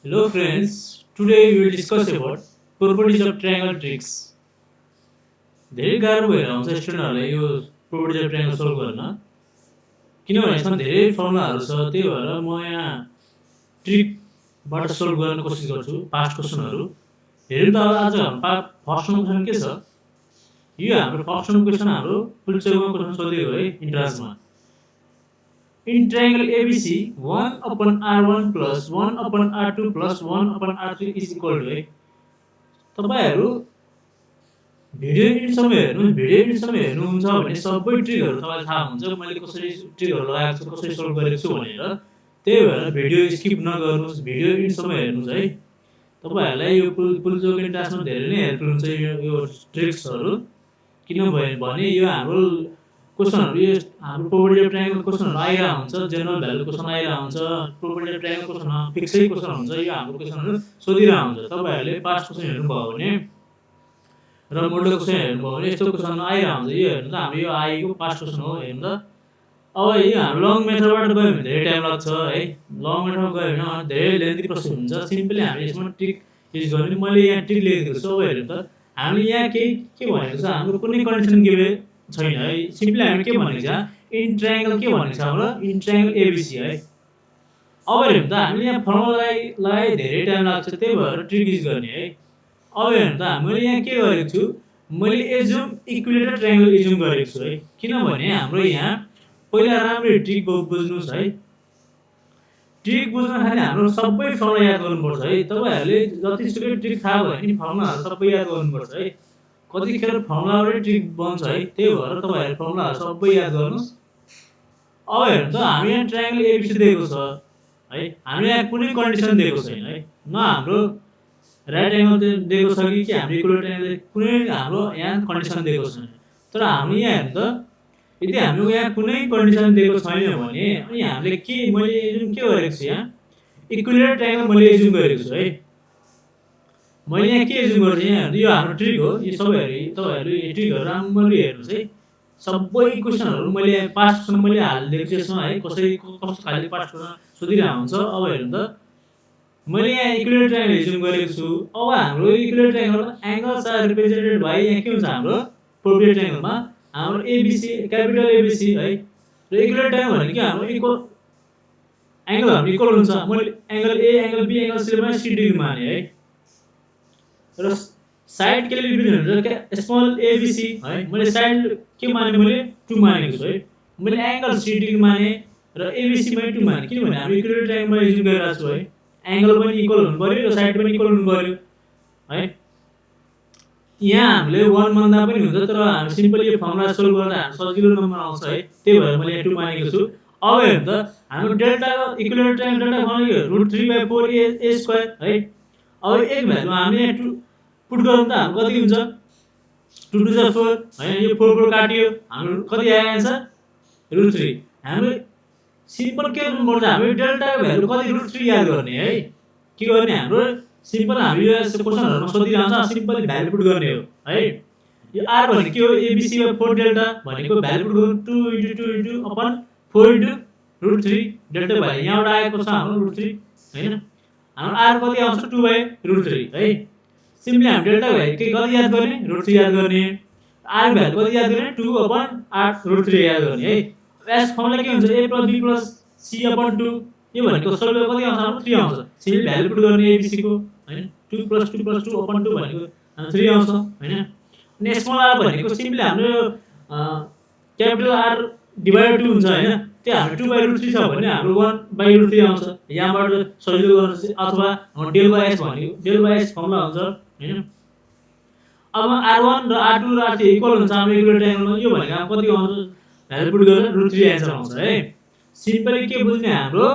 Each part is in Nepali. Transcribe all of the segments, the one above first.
Hello friends, today we will discuss about properties of triangle tricks. धेरै गाह्रो भएर आउँछ स्टुडेन्टहरूलाई यो प्रोपर्टिज अफ ट्रायंगल सल्भ गर्न किनभने यसमा धेरै फर्मुलाहरू छ त्यही भएर म यहाँ ट्रिकबाट सल्भ गर्न कोसिस गर्छु पास्ट क्वेसनहरू हेरौँ त आज हाम्रो फर्स्ट नम्बर क्वेसन के छ यो हाम्रो फर्स्ट नम्बर क्वेसन हाम्रो पुल्चेकोमा क्वेसन सोधेको है इन्ट्रान्समा In triangle ABC, 1 upon R1 plus 1 upon R2 plus 1 upon R3 is equal to है तपाईहरु भिडियो एन्डसम्म हेर्नुस् भिडियो एन्डसम्म हेर्नुहुन्छ भने सबै ट्रिकहरु तपाईलाई थाहा हुन्छ मैले कसरी ट्रिकहरु लगाएको छु कसरी सल्भ गरेको छु भनेर त्यही भएर भिडियो स्किप नगर्नुस् भिडियो एन्डसम्म हेर्नुस् है तपाईहरुलाई यो पुल्चोको क्लासमा धेरै नै हेल्पफुल हुन्छ यो ट्रिक्सहरु किनभने यो हाम्रो क्वेसनहरु यो हाम्रो प्रोपर्टी अफ ट्रायंगल क्वेसनहरु आइरा हुन्छ जनरल भ्यालु क्वेसन आइरा हुन्छ प्रोपर्टी अफ ट्रायंगल क्वेसन फिक्सै क्वेसन हुन्छ यो हाम्रो क्वेसनहरु सोधिरा हुन्छ तपाईहरुले पास्ट क्वेसन हेर्नु भयो भने र मोडल क्वेसन हेर्नुभयो भने यस्तो क्वेसन आइरा हुन्छ यो हेर्नु त हाम्रो यो आएको पास्ट क्वेसन हो हेर्नु त अब यो हाम्रो लङ मेथडबाट गयो भने धेरै टाइम लाग्छ है लङ मेथडमा गयो भने धेरै लेन्थी प्रोसेस हुन्छ सिम्पली हामीले यसमा ट्रिक युज गर्नु मैले यहाँ ट्रिक लेखेको छु अब हेर्नु त हामीले यहाँ के भनेको छ हाम्रो कुनै कन्डिसन गिभे छैन है सिम्पली हामी के भनेको छ इन ट्रायंगल के भनेको छ हाम्रो इन ट्रायंगल एबीसी है अब हेर्नु त हामीले यहाँ फर्मुलालाई धेरै टाइम लाग्छ त्यही भएर ट्रिक युज गर्ने है अब हेर्नु त मैले यहाँ के गरेको छु मैले एजुम इक्विलेटरल ट्रायंगल एजुम गरेको छु है किनभने हाम्रो यहाँ पहिला राम्ररी ट्रिक बुझ्नुस् है ट्रिक बुझ्न खाली हाम्रो सबै फर्मुला याद गर्नुपर्छ है तपाईहरुले जतिसुकै ट्रिक थाहा भयो नि फर्मुलाहरु सबै याद गर्नुपर्छ है कतिखेर फर्मुलाबाटै ट्रिक बन्छ है त्यही भएर तपाईहरु फर्मुलाहरु सबै याद गर्नुस् अब हेर्नु त हामी यहाँ ट्रायंगल एबीसी दिएको छ है हामी यहाँ कुनै कन्डिसन दिएको छैन है न हाम्रो राइट एंगल दिएको छ कि हाम्रो इक्वल ट्रायंगल कुनै हाम्रो यहाँ कन्डिसन दिएको छैन तर हामी यहाँ हेर्नु त यदि हामीले यहाँ कुनै कन्डिसन दिएको छैन भने अनि हामीले के मैले एजुम के गरेको छु यहाँ इक्विलेटरल ट्रायंगल मैले एजुम गरेको छु है मैले यहाँ के एजुम गर्छु यहाँ यो हाम्रो ट्रिक हो यो सबैहरु तपाईहरु यो ट्रिकहरु राम्ररी हेर्नुस् है सबै क्वेशनहरु मैले पास्ट क्वेशन मैले हाल्दिएको छु यसमा है कसरी कस्तो खाले पास्ट क्वेशन सोधिरा हुन्छ अब हेर्नु त मैले यहाँ इक्विलेटरल ट्रायंगल एजुम गरेको छु अब हाम्रो equilateral triangle angles are represented by यहाँ के हुन्छ हाम्रो प्रोपर्टी ट्रायंगलमा हाम्रो एबीसी क्यापिटल एबीसी है र इक्विलेटरल ट्रायंगल भनेको हाम्रो इक्वल एंगल हाम्रो इक्वल हुन्छ मैले angle A angle B angle C मा 60 डिग्री माने है र साइड के लिए रिप्रेजेन्ट हुन्छ स्मल एबीसी है मैले साइड के माने मैले 2 मानेको छु है मैले एंगल 60 डिग्री माने र एबीसी मा 2 माने किनभने हामी इक्विलेटरल ट्रायंगल युज गरिरहेको छु है एंगल पनि इक्वल हुनु पर्यो र साइड पनि इक्वल हुनु पर्यो है यहाँ हामीले 1 भन्दा पनि हुन्छ तर हामी सिम्पली यो फर्मुला सल्भ गर्दा हामी सजिलो नम्बर आउँछ है त्यही भएर मैले 2 मानेको छु अब हेर्नु त हाम्रो डेल्टा इक्विलेटरल ट्रायंगल डेल्टा भनेको √3/4 a स्क्वायर है अब एक भ्यालु हामीले यहाँ पुट गरौँ त हाम्रो कति हुन्छ 2 2 जा 4 हैन यो 4 4 काटियो हाम्रो कति आयो आन्सर √3 हाम्रो सिम्पल के गर्नुपर्छ हामी डेल्टाको भ्यालु कति √3 याद गर्ने है के गर्ने हाम्रो सिम्पल हामी यो क्वेशनहरुमा सोधिरहन्छ सिम्पली भ्यालु पुट गर्ने हो है यो r भनेको के हो एबीसी / 4 डेल्टा भनेको भ्यालु पुट गर्नु 2 * 2 * 4 * √3 डेल्टा भ्यालु यहाँबाट आएको छ हाम्रो √3 हैन हाम्रो r कति आउँछ 2/√3 है सिम्पली हामी डेल्टा भ्यालु के कति याद गर्ने √3 याद गर्ने r भ्यालु कति याद गर्ने 2/√3 याद गर्ने है s फर्मुला के हुन्छ a + b + c/2 यो भनेको सल्भ कति आउँछ हाम्रो 3 आउँछ सिम्पली भ्यालु पुट गर्ने एबीसी को हैन 2 + 2 + 2/2 भनेको 3 आउँछ हैन अनि स्मल r भनेको सिम्पली हाम्रो क्यापिटल r डिभाइडेड 2 हुन्छ हैन त्यो हाम्रो 2/√3 छ भने हाम्रो 1/√3 आउँछ यहाँबाट सजिलो गर्न अथवा del/s भनेको del/s फर्मुला हुन्छ हैन अब r1 र r2 र r3 इक्वल हुन्छ हाम्रो इक्विलेटरल ट्रायंगलमा यो भनेको हाम्रो कति आउँछ भ्यालु पुट गरेर √3 आन्सर आउँछ है सिम्पली के बुझ्ने हाम्रो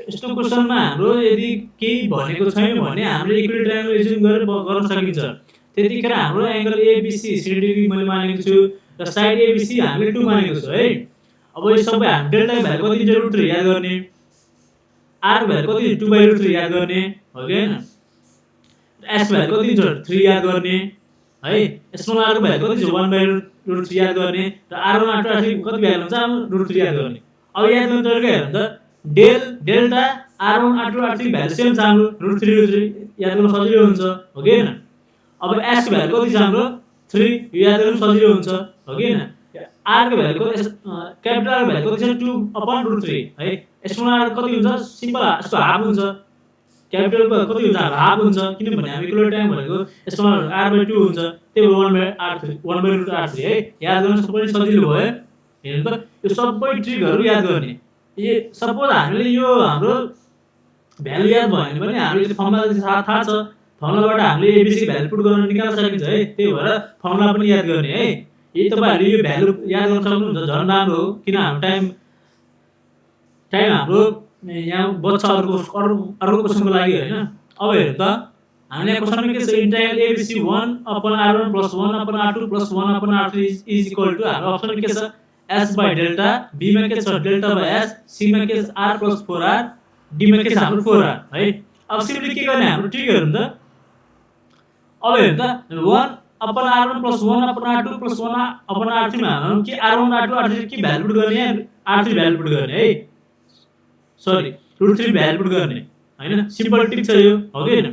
यस्तो क्वेशनमा हाम्रो यदि केही भनेको छैन भने हामीले इक्विलेटरल ट्रायंगल एजुम गरेर गर्न सकिन्छ त्यतिखेर हाम्रो एंगल एबीसी 60 डिग्री मैले मानेको छु र साइड एबीसी हामीले 2 मानेको छु है अब यो सबै हामी डेल्टा भ्यालु कति दिन्छ √3 याद गर्ने r भ्यालु कति 2/√3 याद गर्ने हो कि हैन s भ्यालु कति दिन्छ 3 याद गर्ने है स्मल r को भ्यालु कति छ 1/√3 याद गर्ने र r1 r2 r3 कति भ्यालु हुन्छ √3 याद गर्ने अब याद गर्ने तरिका हेर्नु त delta R1 R2 R3 value same छ हाम्रो √3 याद गर्न सजिलो हुन्छ हो कि हैन। अब s को भ्यालु कति छ हाम्रो 3 यो याद गर्न सजिलो हुन्छ हो कि हैन। r को भ्यालु कति क्यापिटल r को भ्यालु कति छ 2/√3 है। स्मल r कति हुन्छ सिम्पल यसको हाफ हुन्छ क्यापिटल को कति हुन्छ हाफ हुन्छ किनभने हामी इक्वल टाइम भनेको स्मल r/2 हुन्छ त्यही 1/r3 1/√r3 है। याद गर्न पनि सजिलो भयो हेर्नु त यो सबै ट्रिकहरु याद गर्ने। यो सपोज हामीले यो हाम्रो भ्यालु याद भएन भने हामीले फर्मुला थाहा छ फर्मुलाबाट हामीले एबीसी भ्यालु पुट गर्न निकाल्न सकिन्छ है। त्यही भएर फर्मुला पनि याद गर्ने है। यदि तपाईहरुले यो भ्यालु याद गर्न सक्नुहुन्छ झन् राम्रो हो किन हाम्रो टाइम हाम्रो यहाँ बच्च अर्को क्वेशनको लागि हैन। अब हेर्नु त हामीले क्वेशनमा के छ integral ABC 1/r1 + 1/r2 + 1/r3 is equal to हाम्रो अप्सन के छ s/डेल्टा b मा के छ डेल्टा बाइ s c मा के छ r + 4r d मा के छ हाम्रो 4r है। अब सिम्पली के गर्ने हाम्रो ट्रिक हेर्नु त। अब हेर्नु त 1/r1 + 1/r2 + 1/r3 मा हाम्रो के r1 r2 r3 के भ्यालु पुट गर्ने r3 भ्यालु पुट गर्ने है। सरी √3 भ्यालु पुट गर्ने हैन सिम्पल ट्रिक छ यो हो कि हैन।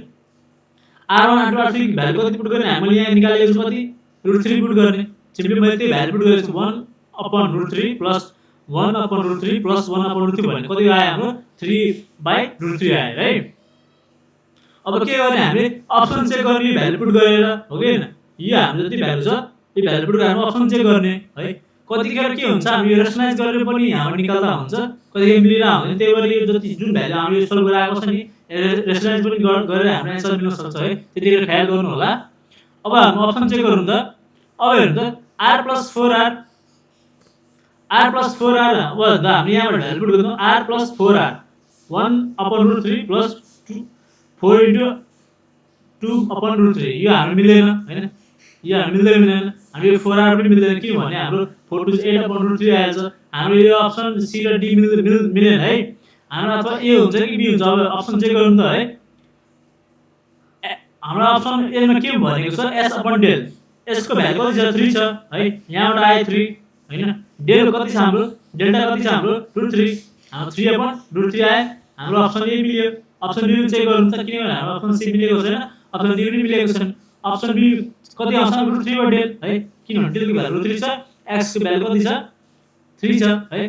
r1 r2 r3 भ्यालु कति पुट गर्ने हामीले यहाँ निकालेको छ कति √3 पुट गर्ने सिम्पली मैले त्यही भ्यालु पुट गरेको छु 1/√3 + 1/√3 + 1/√3 भने कति आयो हाम्रो 3/√3 आयो है। अब के गर्ने हामीले अप्सन चेक गर्ने भ्यालु पुट गरेर हो कि हैन। यो हाम्रो जति भ्यालु छ यो भ्यालु पुट गरेर अप्सन चेक गर्ने है। कतिखेर के हुन्छ हामी रेसनलाइज गरेर पनि यहाँ निकाल्दा हुन्छ कतिखेर मिलेर आउँदैन। त्यही भएर यो जति जुन भ्यालु हामीले सल्भ गराएको छ नि रेसनलाइज पनि गरेर हाम्रो आन्सर मिल्न सक्छ है। त्यतिखेर ख्याल गर्नु होला। अब हाम्रो अप्सन चेक गरौँ त। अब हेर्नु त r + 4r अब हामी यहाँबाट भ्यालु पुट गर्छौं r + 4r 1/√3 + 4 * 2/√3 यो हाम्रो मिल्दैन हैन। यो हाम्रो मिल्दैन हामी यो 4r पनि मिल्दैन किनभने हाम्रो 4 * 2 = 8/√3 आएछ। हाम्रो यो अप्सन सी र डी मिलेन है। हाम्रो अथवा ए हुन्छ कि बी हुन्छ। अब अप्सन चेक गरौँ त है। हाम्रो अप्सन ए मा के भनेको छ s/डेल s को भ्यालु कति छ 3 छ है। यहाँबाट आयो 3 हैन। डेल कति छ हाम्रो डेल्टा कति छ हाम्रो √3 हाम्रो 3/√3 आयो। हाम्रो अप्सन ए मिल्यो। अप्सन बी चेक गरौँ त किनभने हाम्रो अप्सन सी मिलेको छैन अप्सन डी पनि मिलेको छैन। अप्सन बी कति आउँछ √3/डेल है किनभने डेल को भ्यालु √3 छ x को भ्यालु कति छ 3 छ है।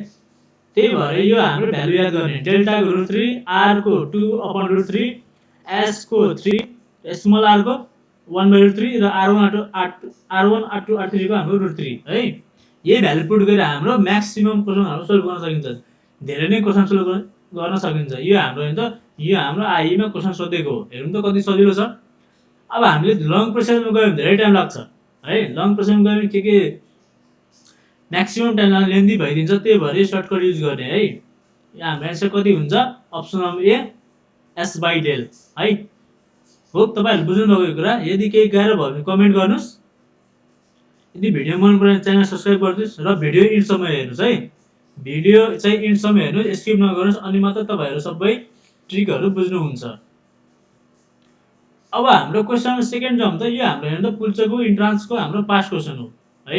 त्यही भएर यो हाम्रो भ्यालु याद गर्ने डेल्टा को √3 r को 2/√3 s को 3 स्मल r को 1/√3 र r1 r2 r3 को हाम्रो √3 है। यही भ्यालु पुट गरेर हाम्रो म्याक्सिमम क्वेशनहरु सल्भ गर्न सकिन्छ। धेरै नै क्वेशन सल्भ गर्न सकिन्छ। यो हाम्रो हैन त यो हाम्रो आइ मा क्वेशन सोधेको हो। हेर्नु त कति सजिलो छ। अब हामीले लङ प्रोसेसमा गयो भने धेरै टाइम लाग्छ है। लङ प्रोसेसमा गयो भने के म्याक्सिमम टाइम लेन्दी भइदिन्छ। त्यही भएर सर्टकट युज गर्ने है। यहाँ हाम्रो आन्सर कति हुन्छ अप्सन नम्बर ए s/डेल है। हो तपाईहरुले बुझ्नु भएको कुरा। यदि केही गाह्रो भयो भने कमेन्ट गर्नुस्। यदि भिडियो मन परे च्यानल सब्स्क्राइब गर्नुस् र भिडियो इन्डसम्म हेर्नुस् है। भिडियो चाहिँ इन्डसम्म हेर्नुस् स्किप नगर्नुस् अनि मात्र तपाईहरु सबै ट्रिकहरु बुझ्नुहुन्छ। अब हाम्रो क्वेशन सेकेन्ड जाउँ त। यो हाम्रो हेर्नु त पुल्चोको इन्ट्रान्सको हाम्रो पास्ट क्वेशन हो है।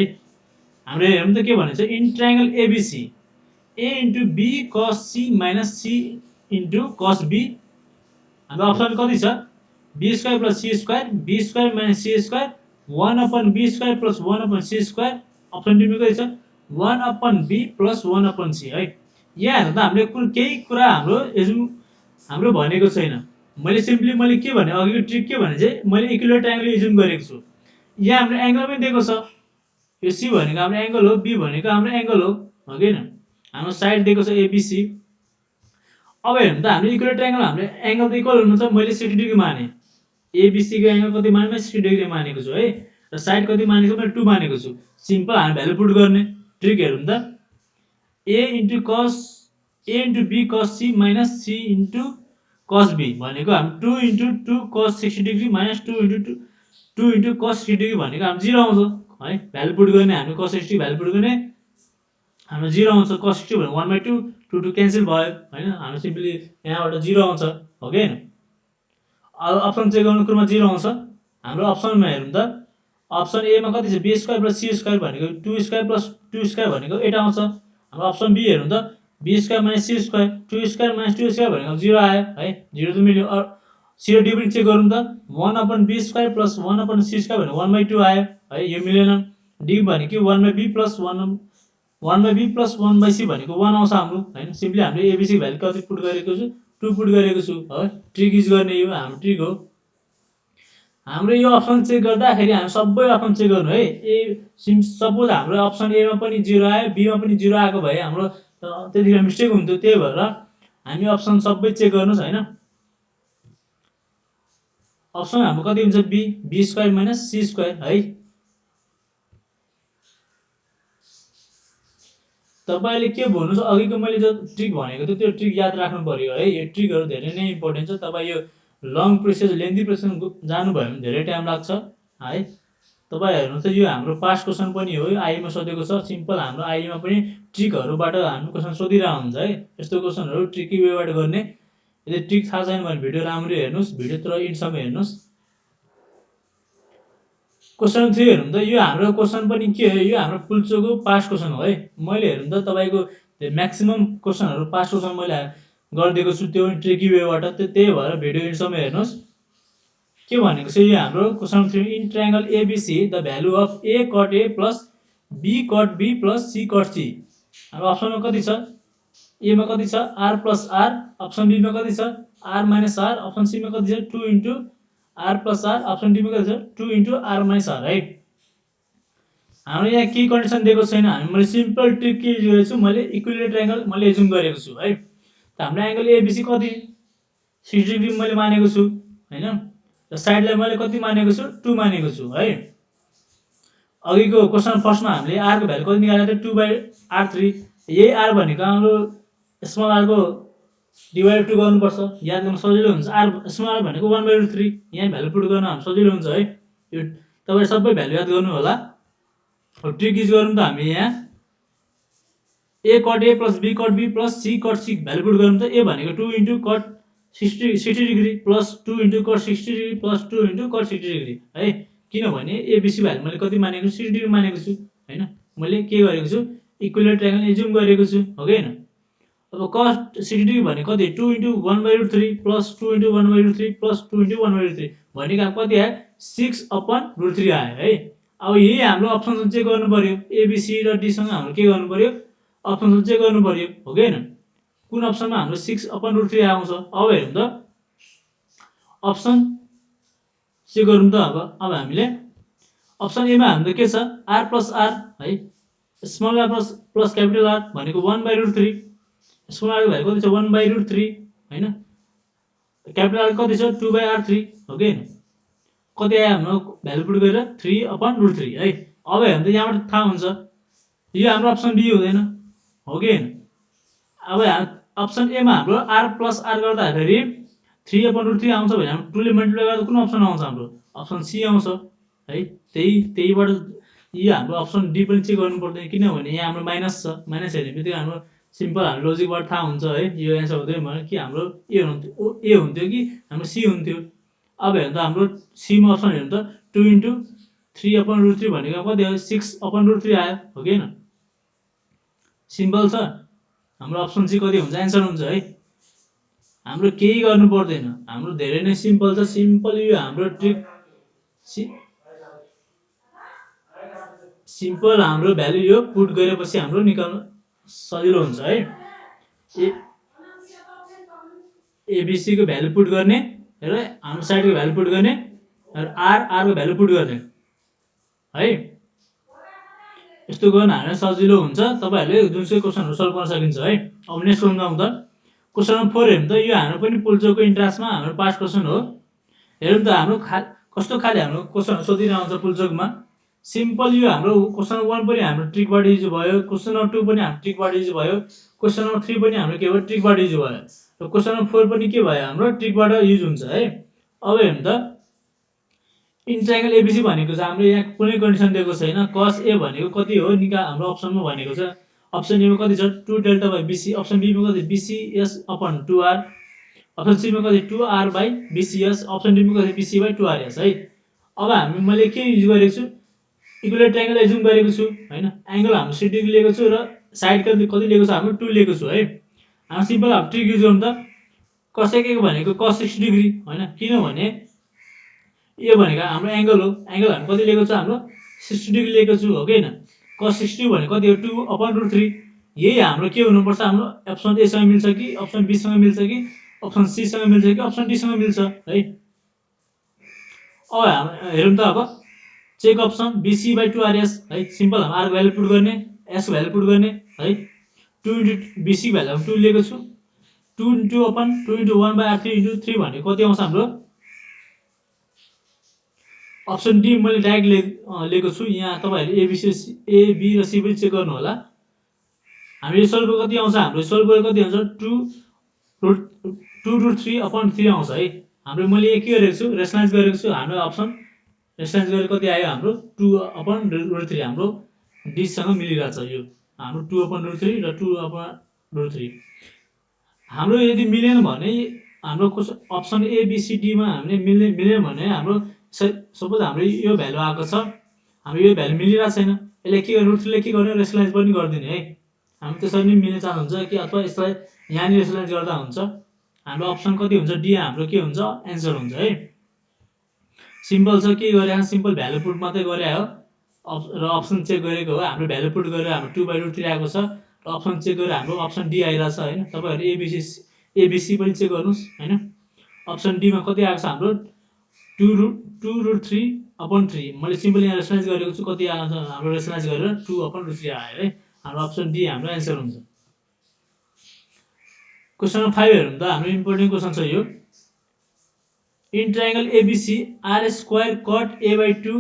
हाम्रो हेर्नु त के भनेछ in triangle ABC a * b cos c - c * cos b हाम्रो अप्सन कति छ b² + c² b² - c² 1/b² + 1/c² option D मा कति छ 1/b + 1/c है। यहाँ हेर्नु त हामीले कुन केही कुरा हाम्रो भनेको छैन। मैले सिम्पली के भने अघिको ट्रिक के भने चाहिँ मैले इक्विलेटरल ट्रायंगल एज्युम गरेको छु। यहाँ हाम्रो एंगल पनि दिएको छ। यो सी भनेको हाम्रो एंगल हो बी भनेको हाम्रो एंगल हो कि हैन। हाम्रो साइड दिएको छ एबीसी। अब हेर्नु त हाम्रो इक्विलेटरल ट्रायंगल हाम्रो एंगल त इक्वल हुनुहुन्छ। मैले 60 डिग्री माने एबीसी को एंगल कति माने 60 डिग्री मानेको छु है। र साइड कति मानेको छु मैले 2 मानेको छु। सिम्पल हामी भ्यालु पुट गर्ने ट्रिक हेरौँ त a * b cos c - c * cos b भनेको हामी 2 * 2 cos 60 डिग्री - 2 * cos 60 डिग्री भनेको हामी 0 आउँछ है। भ्यालु पुट गर्ने हामी cos 60 भ्यालु पुट गर्ने हाम्रो 0 आउँछ। cos 60 भने 1/2 2 2 क्यान्सल भयो हैन। हाम्रो सिम्पली यहाँबाट 0 आउँछ हो के हैन। अब अप्सन चेक गर्नु क्रममा 0 आउँछ। हाम्रो अप्सनमा हेरौँ त अप्सन ए मा कति छ b² + c² भनेको 2² + 2² भनेको 8 आउँछ। हाम्रो अप्सन बी हेरौँ त b square minus c square 2 square minus 2 square भनेको 0 आयो है 0 त मिल्यो c र d पनि चेक गरौँ त 1/b square plus 1/c square भनेको 1/2 आयो है यो मिलेन d भनेको 1/b plus 1/b plus 1/c भनेको 1 आउँछ हाम्रो हैन सिम्पली हामीले एबीसी भ्यालु कति पुट गरेको छु 2 पुट गरेको छु है ट्रिक युज गर्ने यो हाम्रो ट्रिक हो हाम्रो यो अप्सन चेक गर्दाखेरि हामी सबै अप्सन चेक गर्नु है ए सपोज हाम्रो अप्सन ए मा पनि 0 आयो बी मा पनि 0 आएको भए हाम्रो त्यतिखेर मिस्टेक हुन्थ्यो त्यही भएर हामी अप्सन सबै चेक गर्नुस् हैन अप्सन हाम्रो कति हुन्छ b square minus c square है तपाईले के भन्नुस् अघिको मैले जो ट्रिक भनेको थियो त्यो ट्रिक याद राख्नु पर्यो है यो ट्रिकहरु धेरै नै इम्पोर्टेन्ट छ तपाई यो लङ प्रोसेस लेन्थी प्रोसेस जानु भयो भने धेरै टाइम लाग्छ है तपाई हेर्नु त यो हाम्रो पास्ट क्वेशन पनि हो आइ मा सोधेको छ सिम्पल हाम्रो आइ मा पनि ट्रिकहरुबाट हामी क्वेशन सोधिरा हुन्छ है यस्तो क्वेशनहरु ट्रिकी वेबाट गर्ने यदि ट्रिक थाहा छैन भने भिडियो राम्ररी हेर्नुस् भिडियो तर एन्ड सम्म हेर्नुस् क्वेशन 3 हेर्नु त यो हाम्रो क्वेशन पनि के हो यो हाम्रो पुल्चोको पास्ट क्वेशन हो है मैले हेर्नु त तपाईको म्याक्सिमम क्वेशनहरु पास्ट क्वेशन मैले गर्दिएको छु त्यो ट्रिकी वेबाट त्यही भएर भिडियो एन्ड सम्म हेर्नुस् के भनेको छ यो हाम्रो question 3 in triangle ABC the value of a cot a plus b cot b plus c cot c हाम्रो अप्सनमा कति छ a मा कति छ r plus r option b मा कति छ r minus r option c मा कति छ 2 into r plus r option d मा कति छ 2 इन्टु r माइनस r है हाम्रो यहाँ के कन्डिसन दिएको छैन हामी मैले सिम्पल ट्रिक के युज गरेछु मैले इक्विलेटरल ट्रायंगल मैले एजुम गरेको छु है त हाम्रो एंगल एबीसी कति 60 डिग्री मैले मानेको छु हैन र साइडलाई मैले कति मानेको छु 2 मानेको छु है अघिको क्वेशन फर्स्टमा हामीले r को भ्यालु कति निकालेको थियो 2/r3 यही r भनेको हाम्रो स्मल r को डिवाइड 2 गर्नुपर्छ याद गर्न सजिलो हुन्छ r स्मल r भनेको 1/3 यहाँ भ्यालु पुट गर्न हामी सजिलो हुन्छ है यो तपाई सबै भ्यालु याद गर्नु होला ट्रिक युज गरौँ त हामी यहाँ a cot a plus b cot b plus c cot c value put गरौँ त a भनेको 2 into cot 60 degree plus 2 into cot 60 degree plus 2 into cot 60 degree है किनभने एबीसी भ्यालु मैले कति मानेको छु 60 डिग्री मानेको छु हैन मैले के गरेको छु इक्विलेटरल ट्रायंगल एजुम गरेको छु हो कि हैन अब cos 60 डिग्री भनेको कति 2 into 1/3 plus 2 into 1/3 plus 2 into 1/3 भनेको कति आयो 6/√3 आयो है अब यही हाम्रो अप्सन चेक गर्नु पर्यो एबीसी र डी सँग हाम्रो के गर्नु पर्यो अप्सन चेक गर्नु पर्यो हो कि हैन कुन अप्सनमा हाम्रो 6/√3 आउँछ अब हेरौँ त अप्सन चेक गरौँ त अब हामीले अप्सन ए मा हाम्रो के छ r प्लस r है small r plus capital R भनेको 1/√3 स्मल r को भ्यालु कति छ 1/√3 हैन क्यापिटल R कति छ 2/r3 हो कि हैन कति आयो हाम्रो भ्यालु पुट गरेर 3/√3 है अब हेर्नु त यहाँबाट थाहा हुन्छ यो हाम्रो अप्सन बी हुँदैन हो कि हैन अब अप्सन ए मा हाम्रो r प्लस r गर्दाखेरि 3/√3 आउँछ भने हाम्रो 2 ले मल्टिप्लाई गर्दा कुन अप्सन आउँछ हाम्रो अप्सन सी आउँछ है त्यहीबाट यो हाम्रो अप्सन डी पनि चेक गर्नु पर्दैन किनभने यहाँ हाम्रो माइनस छ माइनस हेर्नेबित्तिकै हाम्रो सिम्पल हाम्रो लजिकबाट थाहा हुन्छ है यो एन्सर हुँदैन भने कि हाम्रो ए हुन्थ्यो कि हाम्रो सी हुन्थ्यो अब हेर्नु त हाम्रो सी मा अप्सन हेर्नु त 2 इन्टु 3/√3 भनेको कति हो 6/√3 आयो हो कि हैन सिम्पल छ हाम्रो अप्सन सी कति हुन्छ एन्सर हुन्छ है हाम्रो केही गर्नु पर्दैन हाम्रो धेरै नै सिम्पल छ सिम्पल यो हाम्रो ट्रिक सिम्पल हाम्रो भ्यालु यो पुट गरेपछि हाम्रो निकाल्न सजिलो हुन्छ है एबीसी को भ्यालु पुट गर्ने र हाम्रो साइड को भ्यालु पुट गर्ने र आर को भ्यालु पुट गर्ने है यस्तो गर्न हामीलाई सजिलो हुन्छ तपाईहरुले जुनसुकै क्वेशनहरु सल्भ गर्न सकिन्छ है अब नेक्स्ट क्वेशन जाउँ त क्वेशन नम्बर 4 हेर्नु त यो हाम्रो पनि पुल्चोको इन्ट्रान्समा हाम्रो पास्ट क्वेशन हो हेर्नु त हाम्रो कस्तो खाले हाम्रो क्वेशनहरु सोधिरहन्छ पुल्चोकमा सिम्पल यो हाम्रो क्वेशन 1 पनि हाम्रो ट्रिकबाट युज भयो क्वेशन नम्बर 2 पनि हाम्रो ट्रिकबाट युज भयो क्वेशन नम्बर 3 पनि हाम्रो के भयो ट्रिकबाट युज भयो र क्वेशन नम्बर 4 पनि के भयो हाम्रो ट्रिकबाट युज हुन्छ है अब हेर्नु त इन ट्रायंगल एबीसी भनेको छ हाम्रो यहाँ कुनै कन्डिसन दिएको छैन cos a भनेको कति हो हाम्रो अप्सनमा भनेको छ अप्सन ए मा कति छ 2 delta by BC option B मा कति bcs/2r अप्सन सी मा कति 2r by bcs option D मा कति bc/2rs है अब हामी मैले के युज गरेको छु इक्विलेटरल ट्रायंगल एजुम गरेको छु हैन एंगल हाम्रो 60 डिग्री लिएको छु र साइड कति लिएको छ हाम्रो 2 लिएको छु है। हामी सिम्पल अब ट्रिक युज गर्नु त कसैको भनेको cos 60 डिग्री हैन, किनभने यो भनेको हाम्रो एंगल हो। एंगल हामी कति लिएको छ हाम्रो 60 डिग्री लिएको छु हो कि हैन। cos 60 भनेको कति हो 2/√3। यही हाम्रो के हुनुपर्छ हाम्रो अप्सन ए सँग मिल्छ कि अप्सन बी सँग मिल्छ कि अप्सन सी सँग मिल्छ कि अप्सन डी सँग मिल्छ है। अब हामी हेरौँ त अब चेक अप्सन BC/2RS है। सिम्पल हम R को भ्यालु पुट गर्ने, S को भ्यालु पुट गर्ने है। 2 इन्टु BC को भ्यालु 2 लिएको छु। 2 इन्टु 1/R3 इन्टु 3 भनेको कति आउँछ हाम्रो अप्सन डी मैले डाइरेक्ट लिएको छु। यहाँ तपाईहरुले ए बी र सी पनि चेक गर्नु होला। हामी यो सोल्भ कति आउँछ हाम्रो सोल्भ कति आउँछ 2√3/3 आउँछ है। हाम्रो मैले के गरेको छु रेसनलाइज गरेको छु। हाम्रो अप्सन रेसनलाइज गरेर कति आयो हाम्रो 2/√3 हाम्रो डी सँग मिलिरहेछ। यो हाम्रो 2/√3 र 2/√3 हाम्रो यदि मिलेन भने हाम्रो option A B C D मा हामीले मिलेन भने हाम्रो सपोज हाम्रो यो भ्यालु आएको छ, हाम्रो यो भ्यालु मिलिरहेको छैन, यसले के गर्नु √3 ले के गर्नु रेसनलाइज पनि गर्दिने है। हामी त्यसरी नि मिल्ने चान्स हुन्छ कि अथवा यसलाई यहाँ रेसनलाइज गर्दा हुन्छ। हाम्रो अप्सन कति हुन्छ डी हाम्रो के हुन्छ एन्सर हुन्छ है। सिम्पल छ के गरे सिम्पल भ्यालु पुट मात्रै गरे हो र अप्सन चेक गरेको हो। हाम्रो भ्यालु पुट गरेर हाम्रो 2/√3 आएको छ र अप्सन चेक गरेर हाम्रो अप्सन डी आइराछ हैन। तपाईहरु एबीसी पनि चेक गर्नुस् हैन। अप्सन डी मा कति आएको छ हाम्रो 2√3/3 मैले सिम्पल यहाँ रेसनलाइज गरेको छु। कति आउँछ हाम्रो रेसनलाइज गरेर 2/√3 आयो है। हाम्रो अप्सन डी हाम्रो एन्सर हुन्छ। क्वेशन नम्बर 5 हेरौँ त। हाम्रो इम्पोर्टेन्ट क्वेशन छ यो। In triangle ABC R² cot A/2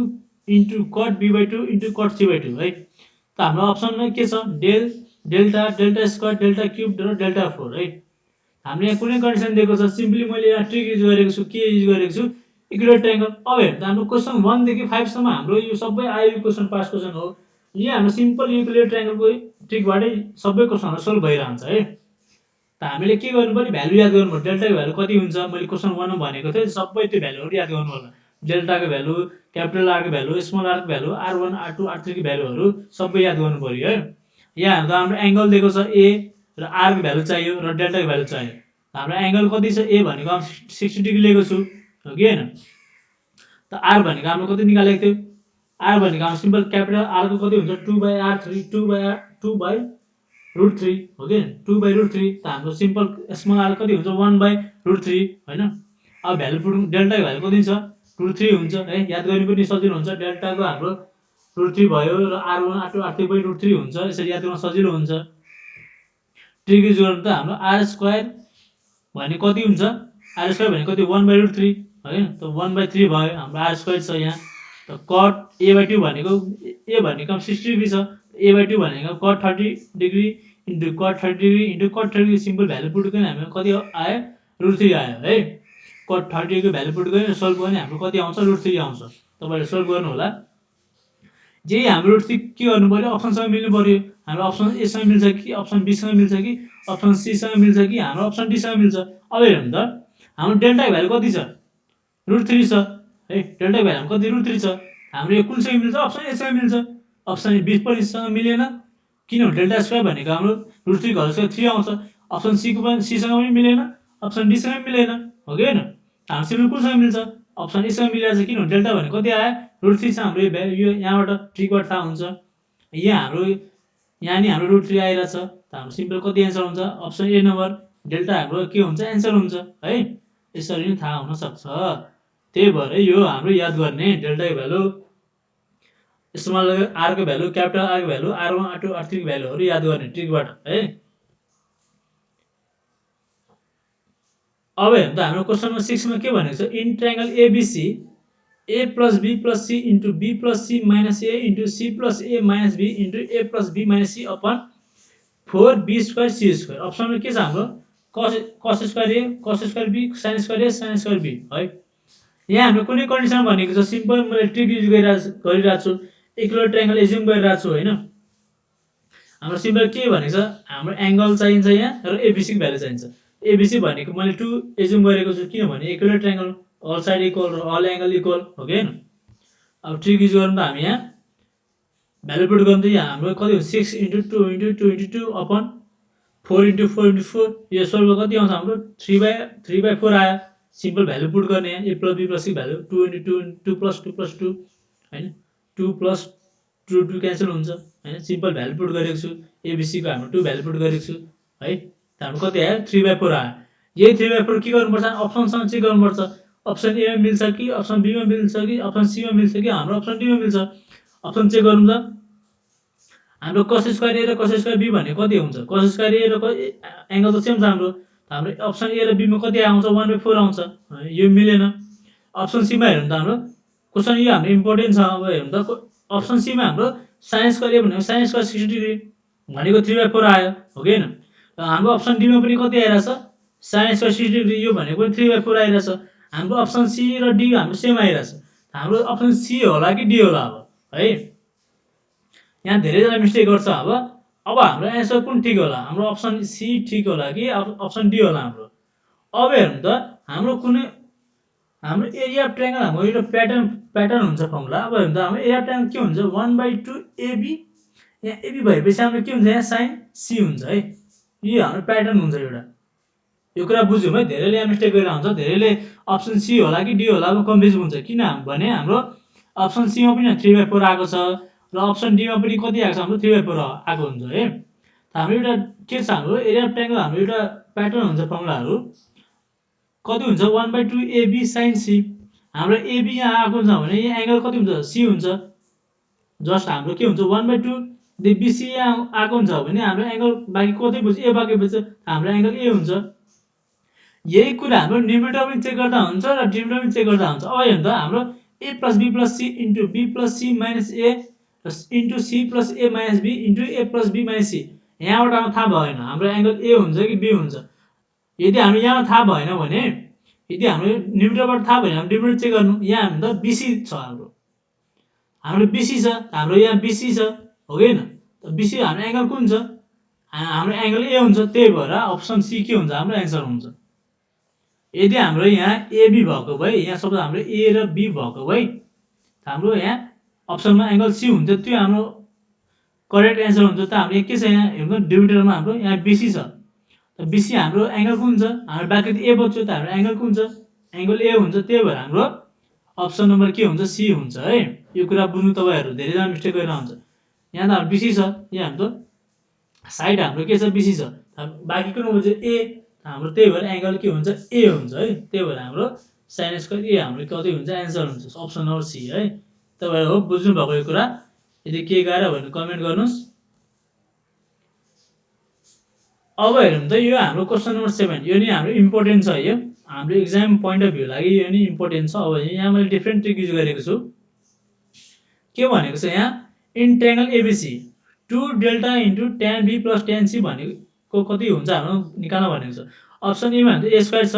into cot B/2 into cot C/2 है। त हाम्रो अप्सनमा के छ डेल्टा स्क्वायर डेल्टा क्यूब र डेल्टा 4 है। हामीले यहाँ कुनै कन्डिसन दिएको छ सिम्पली मैले यहाँ ट्रिक युज गरेको छु। के युज गरेको छु इक्विलेटरल ट्रायंगल। अब हेर्नु त हाम्रो क्वेशन 1 देखि 5 सम्म हाम्रो यो सबै आयो क्वेशन पास क्वेशन हो। यहाँ हाम्रो सिम्पल इक्विलेटरल ट्रायंगलको ट्रिकबाटै सबै क्वेशनहरु सल्भ भइरहन्छ है। त हामीले के गर्नु पर्यो भ्यालु याद गर्नु पर्यो। डेल्टा को भ्यालु कति हुन्छ मैले क्वेशन 1 मा भनेको थिएँ। सबै त्यो भ्यालुहरु याद गर्नु होला। डेल्टा को भ्यालु, क्यापिटल R को भ्यालु, स्मल r को भ्यालु, R1 R2 R3 को भ्यालुहरु सबै याद गर्नु पर्यो है। यहाँ हेर्दा हाम्रो एंगल दिएको छ A र R को भ्यालु चाहियो र डेल्टा को भ्यालु चाहियो। हाम्रो एंगल कति छ A भनेको 60 डिग्री लिएको छु हो कि हैन। त R भनेको हाम्रो कति निकालेको थियो R भनेको हाम्रो सिम्पल क्यापिटल R को कति हुन्छ 2/R3 2/√3 हो कि 2/√3। त हाम्रो सिम्पल स्मल r कति हुन्छ 1/√3 हैन। अब भ्यालु पुट डेल्टा को भ्यालु कति छ √3 हुन्छ है। याद गर्ने पनि सजिलो हुन्छ। डेल्टा को हाम्रो √3 भयो र R1 R2 R3 पनि √3 हुन्छ। यसरी याद गर्न सजिलो हुन्छ। ट्रिक युज गर्नु त हाम्रो R² भने कति हुन्छ R² भने कति 1/√3 हैन। त 1/3 भयो हाम्रो R² छ यहाँ। त cot A/2 भनेको A भनेको 60 डिग्री छ। A/2 भनेको cot 30 degree into cot 30 degree into cot 30 simple value put गर्ने हामी कति आयो √3 आयो है। cot 30 को भ्यालु पुट गर्ने सल्भ गर्ने हाम्रो कति आउँछ √3 आउँछ। तपाईहरुले सल्भ गर्नु होला। जे हाम्रो √3 के गर्नु पर्यो अप्सन सँग मिल्नु पर्यो। हाम्रो अप्सन ए सँग मिल्छ कि अप्सन बी सँग मिल्छ कि अप्सन सी सँग मिल्छ कि हाम्रो अप्सन डी सँग मिल्छ। अब हेरौँ त हाम्रो डेल्टा को भ्यालु कति छ √3 छ है। डेल्टा को भ्यालु कति √3 छ। हाम्रो यो कुन सँग मिल्छ अप्सन ए सँग मिल्छ। अप्सन बी पनि सँग मिलेन किनभने डेल्टा स्क्वायर भनेको हाम्रो √3 को होल स्क्वायर 3 आउँछ। अप्सन सी सँग पनि मिलेन अप्सन डी सँग मिलेन हो कि हैन। हाम्रो सिम्पल कुन सँग मिल्छ अप्सन ए सँग मिलिरहेछ किनभने डेल्टा भनेको कति आयो √3 छ। हाम्रो यो यहाँबाट ट्रिकबाट थाहा हुन्छ। यहाँ हाम्रो यहाँ नि हाम्रो √3 आइरहेछ। त हाम्रो सिम्पल कति एन्सर हुन्छ अप्सन ए नम्बर डेल्टा हाम्रो के हुन्छ एन्सर हुन्छ है। यसरी नै थाहा हुन सक्छ। त्यही भएर यो हाम्रो याद गर्ने डेल्टा को भ्यालु, स्मल r को भ्यालु, क्यापिटल R को भ्यालु, R1 R2 R3 को भ्यालुहरु याद गर्ने ट्रिकबाट है। अब हेर्नु त हाम्रो क्वेशन नम्बर 6 मा के भनेको छ in triangle ABC A plus B plus C into B plus C minus A into C plus A minus B into A plus B minus C upon 4B square C square। अप्सनमा के छ हाम्रो cos square A cos square B sin square A sin square B है। यहाँ हाम्रो कुनै कन्डिसन भनेको छ सिम्पल मैले ट्रिक युज गरिरहेको छु। इक्विलेटरल ट्रायंगल एज्युम गरिरहेको छु हैन। हाम्रो सिम्पल के भनेको छ हाम्रो एंगल चाहिन्छ यहाँ र एबीसी को भ्यालु चाहिन्छ। एबीसी भनेको मैले 2 एज्युम गरेको छु किनभने equilateral triangle all side equal र अल एंगल इक्वल हो कि हैन। अब ट्रिक युज गर्नु त हामी यहाँ भ्यालु पुट गर्नु त यहाँ हाम्रो कति हुन्छ 6 × 2 × 2 × 2 अपन 4 × 4 × 4 यो सोल्भ कति आउँछ हाम्रो 3/4 आयो सिम्पल भ्यालु पुट गर्ने यहाँ a + b + c भ्यालु 2 × 2 2 + 2 + 2 हैन 2 + 2 2 क्यान्सल हुन्छ हैन सिम्पल भ्यालु पुट गरेको छु abc को हाम्रो 2 भ्यालु पुट गरेको छु है हाम्रो कति आयो 3/4 आयो यही 3/4 के गर्नुपर्छ अप्सनसँग चेक गर्नुपर्छ अप्सन ए मा मिल्छ कि अप्सन बी मा मिल्छ कि अप्सन सी मा मिल्छ कि हाम्रो अप्सन डी मा मिल्छ अप्सन चेक गरौँ त हाम्रो cos स्क्वायर ए र cos स्क्वायर बी भने कति हुन्छ cos स्क्वायर ए र एंगल त सेम छ हाम्रो अप्सन ए र बी मा कति आउँछ 1/4 आउँछ यो मिलेन अप्सन सी मा हेर्नु त हाम्रो क्वेशन यो हाम्रो इम्पोर्टेन्ट छ अब हेर्नु त अप्सन सी मा हाम्रो sin स्क्वायर ए भनेको sin स्क्वायर 60 डिग्री भनेको 3/4 आयो हो कि हैन र हाम्रो अप्सन डी मा पनि कति आइराछ sin स्क्वायर 60 डिग्री यो भनेको 3/4 आइराछ हाम्रो अप्सन सी र डी हाम्रो सेम आइराछ हाम्रो अप्सन सी होला कि डी होला अब है यहाँ धेरैजना मिस्टेक गर्छ अब हाम्रो एन्सर कुन ठीक होला हाम्रो अप्सन सी ठीक होला कि अप्सन डी होला हाम्रो अब हेर्नु त हाम्रो कुनै हाम्रो एरिया अफ ट्रायंगल हाम्रो एउटा प्याटर्न हुन्छ फर्मुला अब हेर्नु त हाम्रो एरिया अफ ट्रायंगल के हुन्छ 1/2 AB यहाँ AB भएपछि हाम्रो के हुन्छ यहाँ sin C हुन्छ है यो हाम्रो प्याटर्न हुन्छ एउटा यो कुरा बुझ्यौं है धेरैले यहाँ मिस्टेक गरेर हुन्छ धेरैले अप्सन सी होला कि डी होला कन्फ्युज हुन्छ किन भने हाम्रो अप्सन सी मा पनि 3/4 आएको छ र अप्सन डी मा पनि कति आएको छ हाम्रो 3/4 आएको हुन्छ है हाम्रो एउटा के छ हाम्रो एरिया अफ ट्रायंगल हाम्रो एउटा प्याटर्न हुन्छ फर्मुलाहरु कति हुन्छ 1/2 AB sin C हाम्रो AB यहाँ आएको छ भने यहाँ एंगल कति हुन्छ C हुन्छ जस्ट हाम्रो के हुन्छ 1/2 दे BC यहाँ आएको हुन्छ भने हाम्रो एंगल बाकी कति बुझ्छ A बाकी बुझ्छ हाम्रो एंगल A हुन्छ यही कुरा हाम्रो न्युमरेटर पनि चेक गर्दा हुन्छ र डिनोमिनेटर पनि चेक गर्दा हुन्छ अब हेर्नु त हाम्रो A + B + C * B + C - A * C + A - B * A + B - C यहाँबाट हाम्रो थाहा भएन हाम्रो एंगल A हुन्छ कि B हुन्छ यदि हाम्रो यहाँ थाहा भएन भने यदि हाम्रो न्युमरेटरबाट थाहा भएन भने डिनोमिनेटर चेक गर्नु यहाँ हाम्रो त BC छ हाम्रो BC छ हाम्रो यहाँ BC छ हो कि हैन BC हाम्रो एंगल कुन छ हाम्रो एंगल A हुन्छ त्यही भएर अप्सन C के हुन्छ हाम्रो आन्सर हुन्छ यदि हाम्रो यहाँ AB भएको भए यहाँ सबै हाम्रो A र B भएको भए हाम्रो यहाँ अप्सनमा एंगल C हुन्छ त्यो हाम्रो करेक्ट आन्सर हुन्छ त हाम्रो के छ यहाँ हेर्नु डिनोमिनेटरमा हाम्रो यहाँ BC छ त BC हाम्रो एंगल कुन छ हाम्रो बाँकी त A बच्यो त हाम्रो एंगल कुन छ एंगल A हुन्छ त्यही भएर हाम्रो अप्सन नम्बर के हुन्छ C हुन्छ है यो कुरा बुझ्नु तपाईहरु धेरैजना मिस्टेक गरेर हुन्छ यहाँ त हाम्रो BC छ यहाँ हाम्रो साइड हाम्रो के छ BC छ बाँकी कुन हुन्छ A हाम्रो त्यही भएर एंगल के हुन्छ A हुन्छ है त्यही भएर हाम्रो sin स्क्वायर A हाम्रो कति हुन्छ आन्सर हुन्छ अप्सन नम्बर C है तपाईहरु हो बुझ्नु भएको यो कुरा यदि के गाह्रो भने कमेन्ट गर्नुस् अब हेरौँ त यो हाम्रो क्वेशन नम्बर 7 यो नि हाम्रो इम्पोर्टेन्ट छ यो हाम्रो एक्जाम पोइन्ट अफ भ्यू लागि यो नि इम्पोर्टेन्ट छ अब यहाँ मैले डिफरेन्ट ट्रिक युज गरेको छु के भनेको छ यहाँ in triangle ABC 2 delta * tan B + tan C भनेको कति हुन्छ हाम्रो निकाल्न भनेको छ अप्सन ए मा A स्क्वायर छ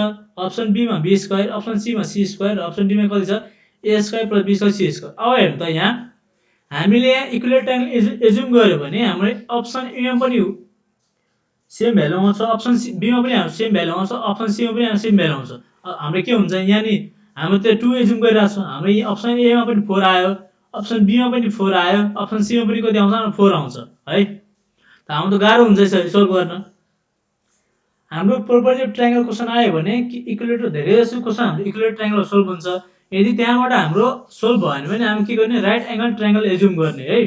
अप्सन बी मा B स्क्वायर अप्सन सी मा C स्क्वायर अप्सन डी मा कति छ A square + B square C square अब हेर्नु त यहाँ हामीले यहाँ इक्विलेटरल ट्रायंगल एज्युम गर्यो भने हाम्रो अप्सन ए मा पनि सेम भ्यालु आउँछ अप्सन बी मा पनि हाम्रो सेम भ्यालु आउँछ अप्सन सी मा पनि हाम्रो सेम भ्यालु आउँछ हाम्रो के हुन्छ यहाँ नि हाम्रो त्यो 2 एज्युम गरिरहेको छ हाम्रो अप्सन ए मा पनि 4 आयो अप्सन बी मा पनि 4 आयो अप्सन सी मा पनि कति आउँछ 4 आउँछ है त हाम्रो त गाह्रो हुन्छ यसरी सोल्भ गर्न हाम्रो प्रोपर्टी अफ ट्रायंगल क्वेशन आयो भने इक्विलेटर धेरै जसो क्वेशन हाम्रो इक्विलेटर ट्रायंगल सोल्भ हुन्छ यदि त्यहाँबाट हाम्रो सोल्भ भएन भने हामी के गर्ने राइट एंगल ट्रायंगल एज्युम गर्ने है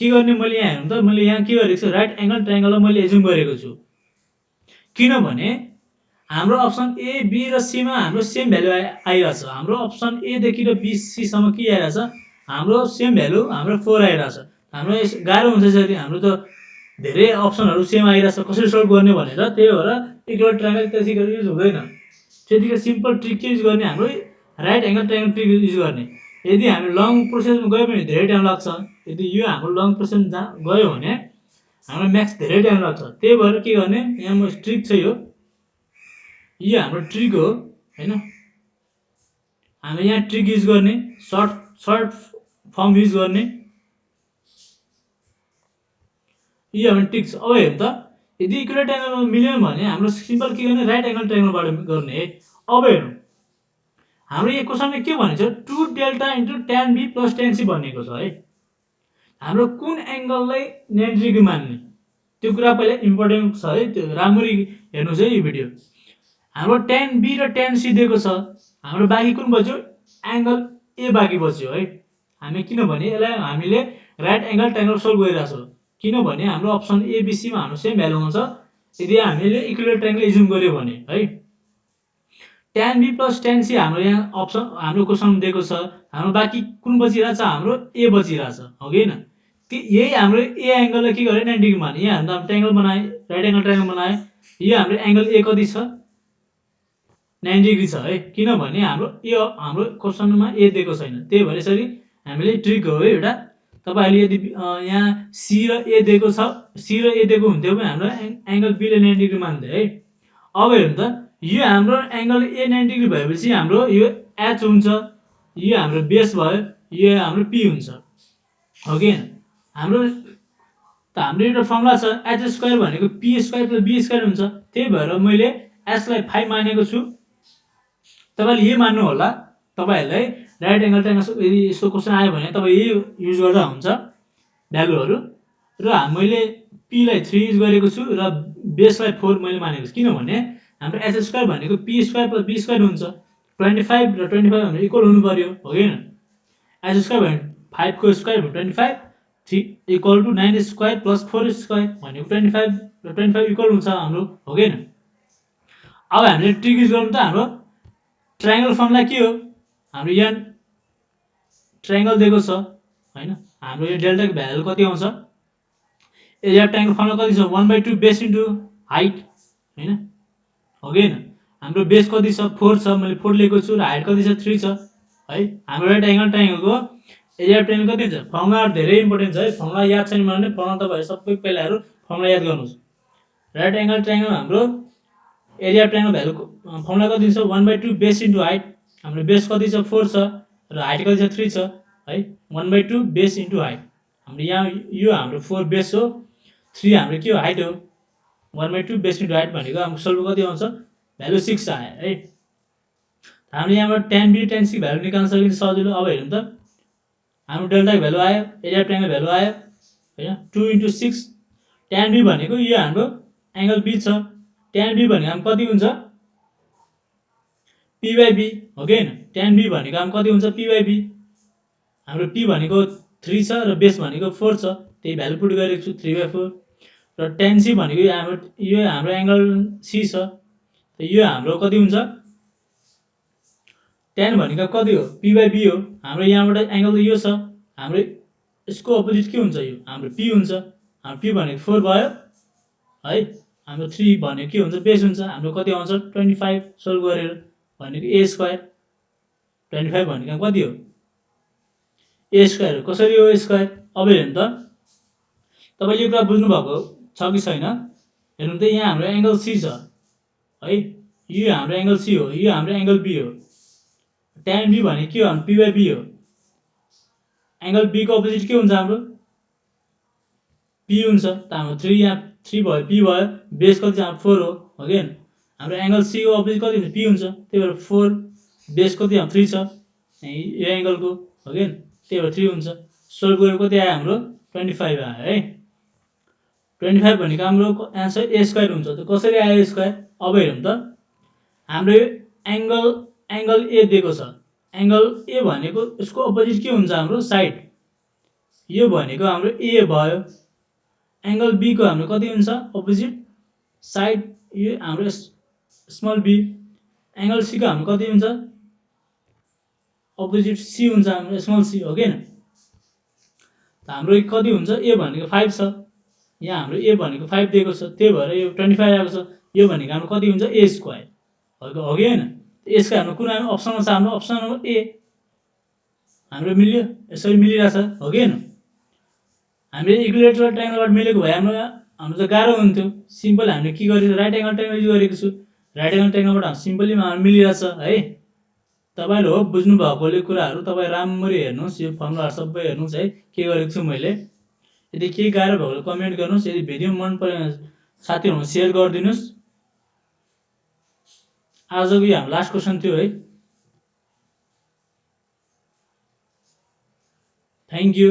के गर्ने मैले यहाँ हेर्नु त मैले यहाँ के गरेको छु राइट एंगल ट्रायंगल मैले एज्युम गरेको छु किनभने हाम्रो अप्सन ए बी र सी मा हाम्रो सेम भ्यालु आइराछ हाम्रो अप्सन ए देखि र बी सी सम्म के आइराछ हाम्रो सेम भ्यालु हाम्रो 4 आइराछ हाम्रो गाह्रो हुन्छ यसरी हाम्रो त धेरै अप्सनहरु सेम आइराछ कसरी सोल्भ गर्ने भनेर त्यही भएर इक्वल ट्रायंगल त्यतिकै युज हुँदैन त्यतिकै सिम्पल ट्रिक के युज गर्ने हाम्रो right angle triangle trick use गर्ने यदि हामी लङ प्रोसेसमा गयो भने धेरै टाइम लाग्छ यदि यो हाम्रो लङ प्रोसेसमा गयो भने हाम्रो म्याक्स धेरै टाइम लाग्छ त्यही भएर के गर्ने यहाँ म ट्रिक छ यो हाम्रो ट्रिक हो हैन हामी यहाँ ट्रिक युज गर्ने सर्ट फर्म युज गर्ने यो हाम्रो ट्रिक छ अब हेर्नु त यदि इक्वल ट्रायंगलमा मिलेन भने हाम्रो सिम्पल के गर्ने राइट एंगल ट्रायंगलबाट गर्ने है अब हेर्नु हाम्रो यो क्वेशनमा के भनेको छ 2 delta * tan B + tan C भनेको छ है हाम्रो कुन एंगललाई 90 डिग्री मान्ने त्यो कुरा पहिला इम्पोर्टेन्ट छ है, त्यो राम्ररी हेर्नुस् है यो भिडियो। हाम्रो tan B र tan C दिएको छ, हाम्रो बाँकी कुन बच्यो, एंगल ए बाँकी बच्यो है। हामी किनभने यसलाई हामीले राइट एंगल ट्रायंगल सोल्भ गरिरहेको छौँ, किनभने हाम्रो अप्सन ए बी सी मा हाम्रो सेम भ्यालु आउँछ यदि हामीले इक्विलेटरल ट्रायंगल एज्युम गर्यो भने है। tan B plus tan C हाम्रो यहाँ अप्सन हाम्रो क्वेसन दिएको छ, हाम्रो बाँकी कुन बचिरहेछ, हाम्रो ए बचिरहेछ हो कि हैन। यही हाम्रो ए एंगललाई के गरे 90 डिग्री माने, यहाँ हाम्रो ट्रायंगल बनाए, राइट एंगल ट्रायंगल बनाए, यो हाम्रो एंगल ए कति छ, 90 डिग्री छ है, किनभने हाम्रो यो हाम्रो क्वेसनमा ए दिएको छैन, त्यही भएर यसरी हामीले ट्रिक हो है एउटा। तपाईहरुले यदि यहाँ सी र ए दिएको छ, सी र ए दिएको हुन्थ्यो भने हाम्रो एंगल बी ले 90 डिग्री मान्थे है। अब हेर्नु त, यो हाम्रो एंगल ए 90 डिग्री भएपछि हाम्रो यो एच हुन्छ, यो हाम्रो बेस भयो, यो हाम्रो पी हुन्छ हो कि हैन। हाम्रो त हाम्रो एउटा फर्मुला छ, एच स्क्वायर भनेको P square plus B square हुन्छ, त्यही भएर मैले एच लाई 5 मानेको छु। तपाईले यही मान्नु होला, तपाईहरुलाई राइट एंगल ट्रायंगल यदि यस्तो क्वेशन आयो भने तपाई यही युज गर्दा हुन्छ भ्यालुहरु। र मैले p लाई 3 युज गरेको छु र बेस लाई 4 मैले मानेको छु, किनभने हाम्रो एच स्क्वायर भनेको P square plus B square हुन्छ, 25 र 25 हाम्रो इक्वल हुनु पर्यो हो कि हैन। एच स्क्वायर भने 5 को स्क्वायर भयो 25, 3 equal to 9 square plus 4 square भनेको 25 र 25 इक्वल हुन्छ हाम्रो हो कि हैन। अब हामीले ट्रिक युज गर्नु त, हाम्रो ट्रायंगल फर्मुला के हो, हाम्रो यहाँ ट्रायंगल दिएको छ हैन, हाम्रो यो डेल्टा को भ्यालु कति आउँछ, एरिया ट्रायंगल फर्मुला कति छ, 1/2 बेस इन्टु हाइट हैन हो कि हैन। हाम्रो बेस कति छ, 4 छ, मैले 4 लेखेको छु, र हाइट कति छ, 3 छ है। हाम्रो राइट एंगल ट्रायंगलको एरिया ट्रायंगल कति छ, फर्मुला धेरै इम्पोर्टेन्ट छ है, फर्मुला याद छैन भने फर्मुला तपाईहरु सबै पहिलाहरु फर्मुला याद गर्नुस्। राइट एंगल ट्रायंगल हाम्रो एरिया ट्रायंगल भ्यालु फर्मुला कति छ, 1/2 बेस इन्टु हाइट, हाम्रो बेस कति छ, 4 छ, र हाइट कति छ, 3 छ है। 1/2 बेस इन्टु हाइट, हाम्रो यहाँ यो हाम्रो 4 बेस हो, 3 हाम्रो के हो, हाइट हो, 1/2 बेस इन्टु हाइट भनेको हाम्रो सोल्भ कति आउँछ, भ्यालु 6 आयो है। हामीले यहाँबाट tan B tan C value निकाल्न सकिन्छ सजिलो। अब हेर्नु त, हाम्रो डेल्टा को भ्यालु आयो, एरिया ट्रायंगल भ्यालु आयो हैन, 2 * 6, tan B भनेको यो हाम्रो एंगल B छ, tan B भनेको हाम्रो कति हुन्छ, p/b हो कि हैन। tan B भनेको हाम्रो कति हुन्छ, p/b, हाम्रो p भनेको 3 छ र बेस भनेको 4 छ, त्यही भ्यालु पुट गरेको छु 3/4, र tan C भनेको यो हाम्रो एंगल C छ, यो हाम्रो कति हुन्छ, tan भनेको कति हो, p/b हो, हाम्रो यहाँबाट एंगल यो छ, हाम्रो यसको अपोजिट के हुन्छ, यो हाम्रो p हुन्छ, हाम्रो p भनेको 4 भयो है, हाम्रो 3 भनेको के हुन्छ, बेस हुन्छ, हाम्रो कति आउँछ 25 सोल्भ गरेर भनेको a स्क्वायर, 25 भनेको कति हो, a स्क्वायर हो। कसरी हो a स्क्वायर, अब हेर्नु त, तपाईले यो कुरा बुझ्नु भएको छ कि छैन, हेर्नु त, यहाँ हाम्रो एंगल C छ है, यो हाम्रो एंगल C हो, यो हाम्रो एंगल B हो, tan B भनेको के हो, हाम्रो p/b हो, एंगल B को अपोजिट के हुन्छ, हाम्रो p हुन्छ, त हाम्रो 3 यहाँ 3 भयो, p भयो, बेस कति छ, हाम्रो 4 हो कि हैन। हाम्रो एंगल C को अपोजिट कति हुन्छ, p हुन्छ, त्यही भएर 4 बेस कति हाम्रो 3 छ यो एंगलको हो कि हैन, त्यही भएर 3 हुन्छ। सोल्भ गरेको कति आयो, हाम्रो 25 आयो है। 25 भनेको हाम्रो आन्सर a स्क्वायर हुन्छ। त कसरी आयो a स्क्वायर, अब हेरौँ त, हाम्रो एंगल ए दिएको छ, एंगल ए भनेको यसको अपोजिट के हुन्छ, हाम्रो साइड, यो भनेको हाम्रो ए भयो, एंगल बी को हाम्रो कति हुन्छ, अपोजिट साइड, यो हाम्रो स्मल b, एंगल सी को हाम्रो कति हुन्छ, अपोजिट सी हुन्छ, हाम्रो स्मल सी हो कि हैन। हाम्रो कति हुन्छ, ए भनेको 5 छ, यहाँ हाम्रो ए भनेको 5 दिएको छ, त्यही भएर यो 25 आएको छ, यो भनेको हाम्रो कति हुन्छ, a स्क्वायर हो कि हैन। a स्क्वायर हाम्रो कुन अप्सनमा छ, हाम्रो अप्सन नम्बर ए, हाम्रो मिल्यो, यसरी मिलिरहेछ हो कि हैन। हामीले इक्विलेटरल ट्रायंगलबाट मिलेको भए हाम्रो त गाह्रो हुन्थ्यो, सिम्पल हामीले के गरेको, राइट एंगल ट्रायंगल युज गरेको छु, राइट एंगल ट्रायंगलबाट सिम्पली मिलिरहेछ है। तपाईले हो बुझ्नु भएकोले कुराहरु तपाई राम्ररी हेर्नुस्, यो फर्मुलाहरु सबै हेर्नुस् है, के गरेको छु मैले। यदि केही गाह्रो भएको कमेन्ट गर्नुस्, यदि भिडियो मन परे साथीहरुमा शेयर गरिदिनुस्। आजको यो हाम्रो लास्ट क्वेशन थियो है। Thank you.